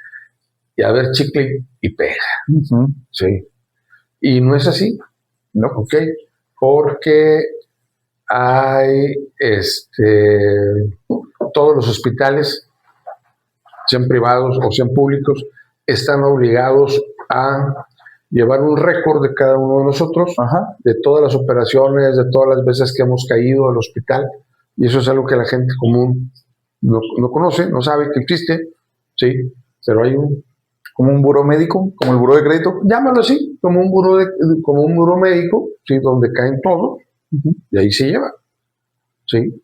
y a ver chicle y pega. Ujú. Sí. Y no es así, ¿no? ¿ok? Porque hay todos los hospitales, sean privados o sean públicos, están obligados a llevar un récord de cada uno de nosotros, Ajá. de todas las operaciones, de todas las veces que hemos caído al hospital, y eso es algo que la gente común no conoce, no sabe que existe, sí, pero hay Como un buró médico, como el buró de crédito. llámalo así, como un buró médico, sí, donde caen todos, y ahí se lleva, sí.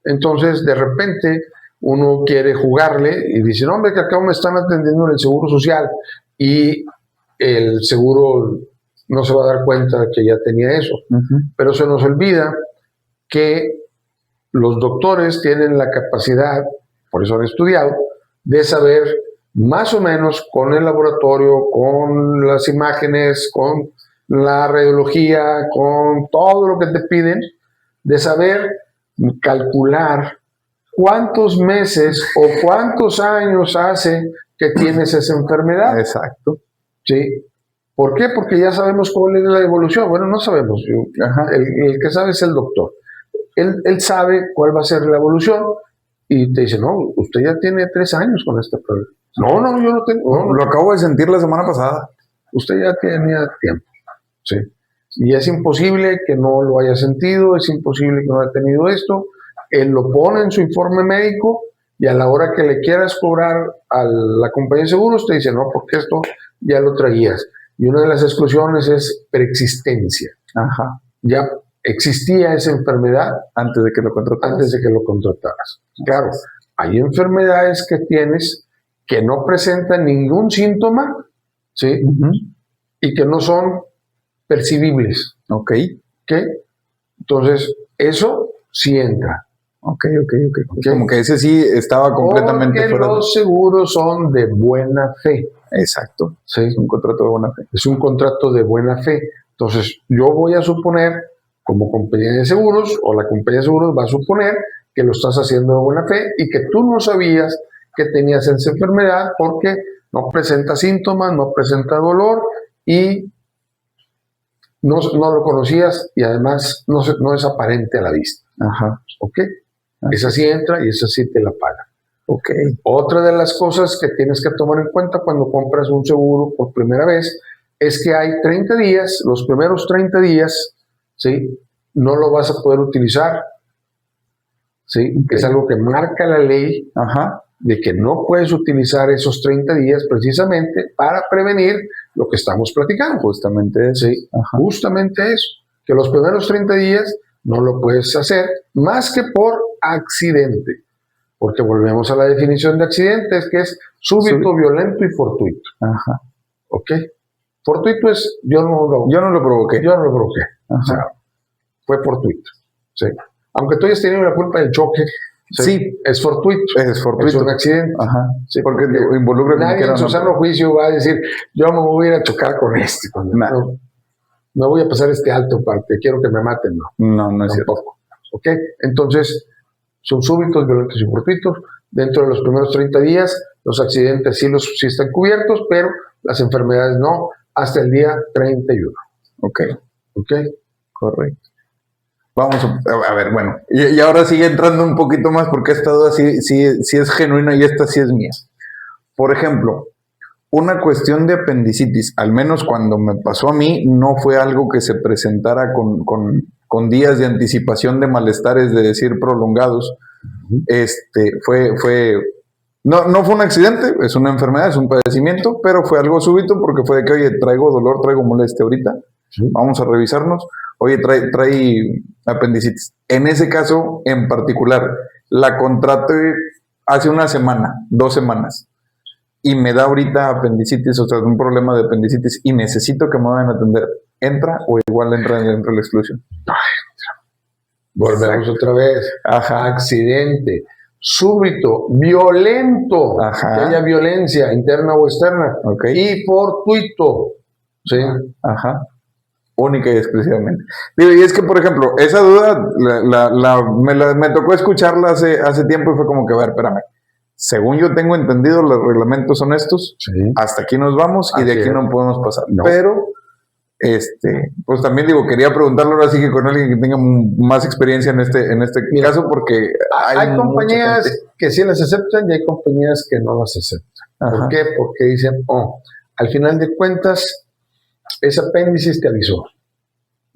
Entonces, de repente, uno quiere jugarle y dice, no, hombre, que acá me están atendiendo en el Seguro Social, y el seguro no se va a dar cuenta que ya tenía eso. Ujú. Pero se nos olvida que los doctores tienen la capacidad, por eso han estudiado, de saber más o menos con el laboratorio, con las imágenes, con la radiología, con todo lo que te piden, de saber calcular cuántos meses o cuántos años hace que tienes esa enfermedad. Exacto. ¿Sí? ¿Por qué? Porque ya sabemos cuál es la evolución. Bueno, no sabemos. Ajá. El que sabe es el doctor. Él sabe cuál va a ser la evolución y te dice, no, usted ya tiene 3 años con este problema. No, yo no tengo. No, Lo acabo de sentir la semana pasada. usted ya tenía tiempo. ¿Sí? Y es imposible que no lo haya sentido, es imposible que no haya tenido esto. Él lo pone en su informe médico y a la hora que le quieras cobrar a la compañía de seguros te dice, no, porque esto ya lo traías. Y una de las exclusiones es preexistencia. Ajá. Ya existía esa enfermedad Antes de que lo contrataras. antes de que lo contrataras. Claro, hay enfermedades que tienes que no presentan ningún síntoma, ¿sí? Ujú. Y que no son percibibles. Ok. ¿Ok? Entonces, eso sí entra. Ok. Como que ese sí estaba completamente Porque fuera de... los seguros son de buena fe. Exacto. ¿Sí? Es un contrato de buena fe. Es un contrato de buena fe. Entonces, yo voy a suponer, como compañía de seguros, o la compañía de seguros va a suponer que lo estás haciendo de buena fe y que tú no sabías que tenías esa enfermedad porque no presenta síntomas, no presenta dolor y no lo conocías y además no es aparente a la vista. Ajá. ¿Ok? Esa sí entra y esa sí te la paga. Ok. Otra de las cosas que tienes que tomar en cuenta cuando compras un seguro por primera vez es que hay 30 días, los primeros 30 días, ¿sí? No lo vas a poder utilizar, ¿sí? Ok. Es algo que marca la ley Ajá. de que no puedes utilizar esos 30 días precisamente para prevenir lo que estamos platicando. Justamente eso. ¿Sí? Ajá. Justamente eso, que los primeros 30 días no lo puedes hacer más que por accidente. Porque volvemos a la definición de accidentes, que es súbito, violento y fortuito. Ajá. ¿Ok? Fortuito es yo no lo provoqué. Ajá. O sea, fue fortuito. ¿Sí? Aunque tú hayas tenido la culpa del choque, Sí. es fortuito. Es fortuito. Es un accidente. Ajá. Sí, Porque involucra como nadie quiera, en su ¿no? sano juicio va a decir, yo me voy a ir a chocar con este. Nah. No voy a pasar este alto porque quiero que me maten. No es cierto. Tampoco. ¿Ok? Entonces, son súbitos, violentos y fortuitos. Dentro de los primeros 30 días, los accidentes sí están cubiertos, pero las enfermedades no, hasta el día 31. Ok. ¿Ok? Correcto. Vamos a ver, bueno. Y ahora sigue entrando un poquito más porque esta duda sí es genuina y esta sí es mía. Por ejemplo, una cuestión de apendicitis, al menos cuando me pasó a mí, no fue algo que se presentara con días de anticipación de malestares, de decir prolongados. Fue No fue un accidente, es una enfermedad, es un padecimiento, pero fue algo súbito porque fue de que, oye, traigo dolor, traigo molestia ahorita, vamos a revisarnos, oye, trae apendicitis. En ese caso en particular, la contraté hace una semana, 2 semanas, y me da ahorita apendicitis, o sea, un problema de apendicitis, y necesito que me vayan a atender. ¿Entra o igual entra dentro de la exclusión? Volvemos otra vez. Ajá. Accidente súbito, violento, Ajá. que haya violencia interna o externa, Okay. y fortuito. ¿Sí? Ajá. Única y exclusivamente. Digo, y es que, por ejemplo, esa duda me tocó escucharla hace tiempo y fue como que, a ver, espérame. Según yo tengo entendido, los reglamentos son estos. Sí. Hasta aquí nos vamos y Así de aquí es. no podemos pasar. No. Pero, pues también digo, quería preguntarlo ahora sí que con alguien que tenga más experiencia en este Mira, caso, porque hay compañías que sí las aceptan y hay compañías que no las aceptan. Ajá. ¿Por qué? Porque dicen, al final de cuentas, ese apéndice te avisó.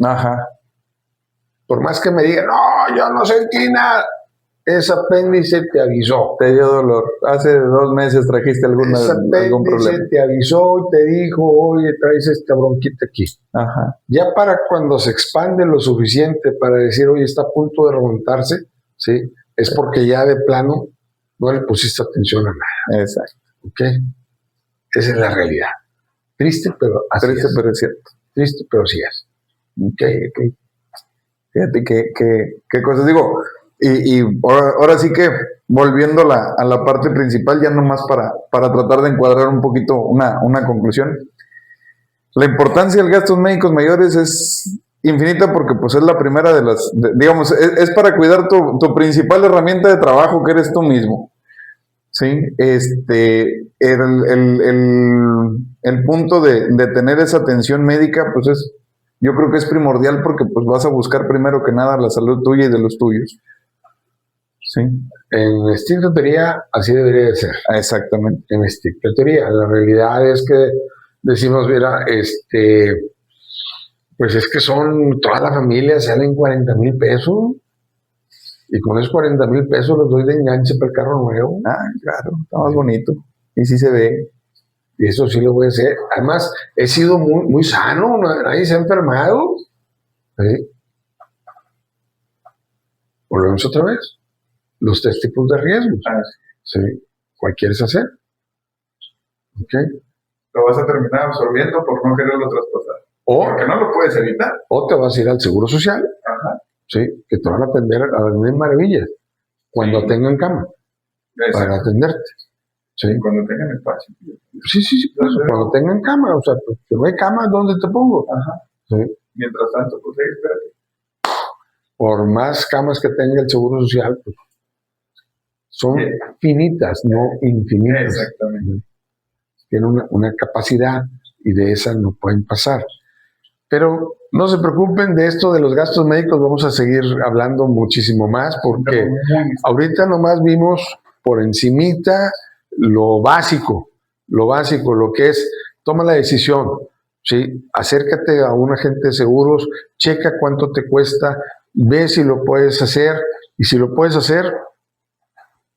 Ajá. Por más que me digan, no, yo no sentí nada, ese apéndice te avisó. Te dio dolor. Hace 2 meses trajiste algún problema. Te avisó y te dijo, oye, traes esta bronquita aquí. Ajá. Ya para cuando se expande lo suficiente para decir, oye, está a punto de remontarse, ¿sí? Es porque ya de plano no le pusiste atención a nada. Exacto. ¿Ok? Esa es la realidad. Triste, pero así Triste, es. pero es cierto. Triste, pero sí es. Ok. Fíjate qué cosas digo. Y ahora sí que volviendo a la parte principal, ya nomás para tratar de encuadrar un poquito una conclusión. La importancia de gastos médicos mayores es infinita porque pues es la primera de las, digamos, es para cuidar tu principal herramienta de trabajo que eres tú mismo. Sí, el punto de tener esa atención médica, pues yo creo que es primordial porque pues vas a buscar primero que nada la salud tuya y de los tuyos. Sí. En estricta teoría, así debería de ser. Exactamente. En estricta teoría. La realidad es que decimos, mira, pues es que toda la familia salen 40,000 pesos. Y con esos 40,000 pesos los doy de enganche para el carro nuevo. Ah, claro, está más bonito. Y sí se ve. Y eso sí lo voy a hacer. Además, he sido muy, muy sano, nadie se ha enfermado. ¿Sí? Volvemos otra vez. Los 3 tipos de riesgos. ¿Sí? ¿Cuál quieres hacer? ¿Ok? Lo vas a terminar absorbiendo por no quererlo traspasar. Porque no lo puedes evitar. O te vas a ir al Seguro Social. Ajá. ¿Sí? Que te van a atender a las mil maravillas. Cuando tengan cama. Exacto. Para atenderte. ¿Sí? Cuando tengan espacio. Sí. Pues, cuando tengan cama. O sea, pues, si no hay cama, ¿dónde te pongo? Ajá. ¿Sí? Mientras tanto, pues espérate. Por más camas que tenga el Seguro Social, pues, son finitas, no infinitas. Exactamente. Tienen una capacidad y de esa no pueden pasar. Pero no se preocupen de esto de los gastos médicos, vamos a seguir hablando muchísimo más porque ahorita nomás vimos por encimita lo básico, lo que es, toma la decisión, ¿sí? Acércate a un agente de seguros, checa cuánto te cuesta, ve si lo puedes hacer y si lo puedes hacer,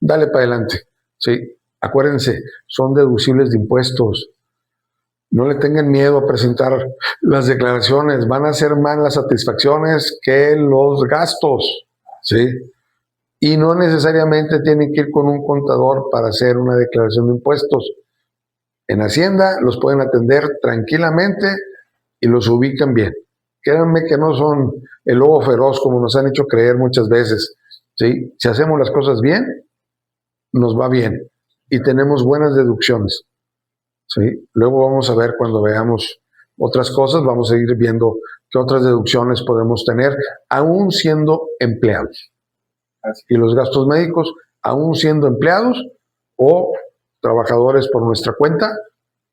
dale para adelante, ¿sí? Acuérdense, son deducibles de impuestos. No le tengan miedo a presentar las declaraciones. Van a ser más las satisfacciones que los gastos, ¿sí? Y no necesariamente tienen que ir con un contador para hacer una declaración de impuestos. En Hacienda los pueden atender tranquilamente y los ubican bien. Créanme que no son el lobo feroz como nos han hecho creer muchas veces, ¿sí? Si hacemos las cosas bien, nos va bien y tenemos buenas deducciones. ¿Sí? Luego vamos a ver cuando veamos otras cosas, vamos a ir viendo qué otras deducciones podemos tener, aún siendo empleados. Y los gastos médicos, aún siendo empleados o trabajadores por nuestra cuenta,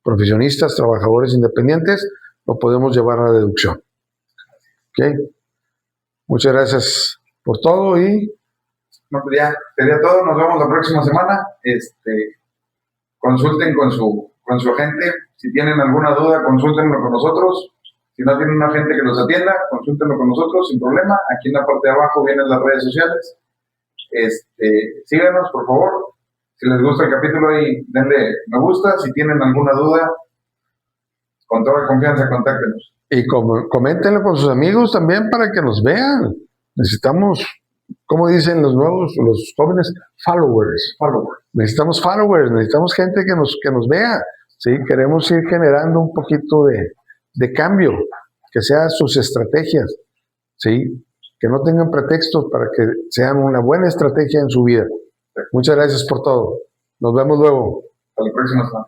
profesionistas, trabajadores independientes, lo podemos llevar a la deducción. ¿Ok? Muchas gracias por todo y... No, pues ya, sería todo. Nos vemos la próxima semana. Consulten con su agente. Si tienen alguna duda, consúltenlo con nosotros. Si no tienen un agente que los atienda, consúltenlo con nosotros sin problema. Aquí en la parte de abajo vienen las redes sociales. Síganos, por favor. Si les gusta el capítulo, ahí denle me gusta. Si tienen alguna duda, con toda confianza, contáctenos. Y coméntenlo con sus amigos también para que nos vean. Necesitamos, como dicen los jóvenes, followers. Necesitamos followers, necesitamos gente que nos vea. ¿Sí? Queremos ir generando un poquito de cambio, que sean sus estrategias. ¿Sí? Que no tengan pretextos para que sean una buena estrategia en su vida. Muchas gracias por todo. Nos vemos luego. Hasta la próxima semana.